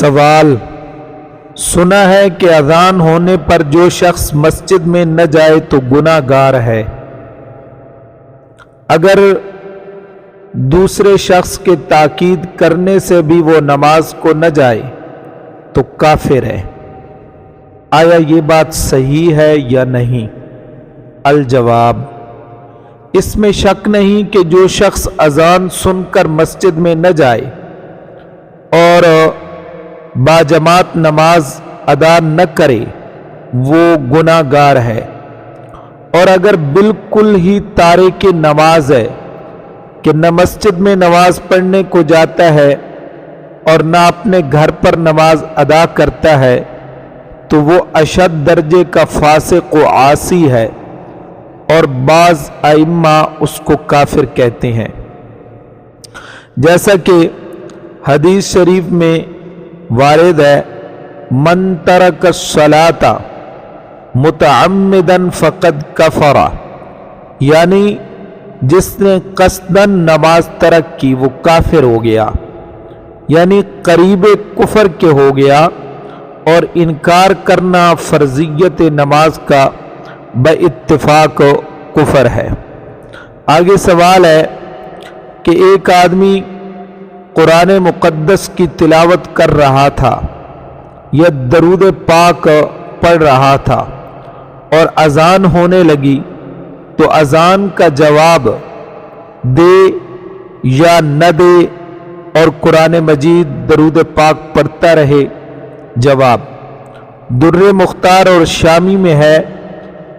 سوال: سنا ہے کہ اذان ہونے پر جو شخص مسجد میں نہ جائے تو گناہ گار ہے۔ اگر دوسرے شخص کے تاکید کرنے سے بھی وہ نماز کو نہ جائے تو کافر ہے۔ آیا یہ بات صحیح ہے یا نہیں؟ الجواب: اس میں شک نہیں کہ جو شخص اذان سن کر مسجد میں نہ جائے اور باجماعت نماز ادا نہ کرے وہ گناہ گار ہے، اور اگر بالکل ہی تارک نماز ہے کہ نہ مسجد میں نماز پڑھنے کو جاتا ہے اور نہ اپنے گھر پر نماز ادا کرتا ہے تو وہ اشد درجے کا فاسق و عاصی ہے، اور بعض ائمہ اس کو کافر کہتے ہیں، جیسا کہ حدیث شریف میں وارد ہے: من ترک الصلاۃ متعمدا فقد کفر، یعنی جس نے قصداً نماز ترک کی وہ کافر ہو گیا، یعنی قریب کفر کے ہو گیا، اور انکار کرنا فرضیت نماز کا بے اتفاق کفر ہے۔ آگے سوال ہے کہ ایک آدمی قرآن مقدس کی تلاوت کر رہا تھا یا درود پاک پڑھ رہا تھا اور اذان ہونے لگی تو اذان کا جواب دے یا نہ دے اور قرآن مجید درود پاک پڑھتا رہے؟ جواب: در مختار اور شامی میں ہے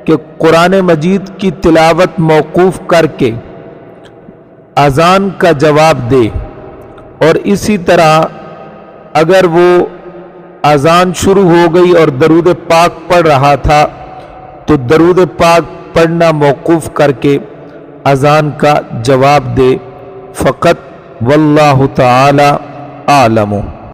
کہ قرآن مجید کی تلاوت موقوف کر کے اذان کا جواب دے، اور اسی طرح اگر وہ اذان شروع ہو گئی اور درود پاک پڑھ رہا تھا تو درود پاک پڑھنا موقوف کر کے اذان کا جواب دے فقط۔ واللہ تعالی اعلم۔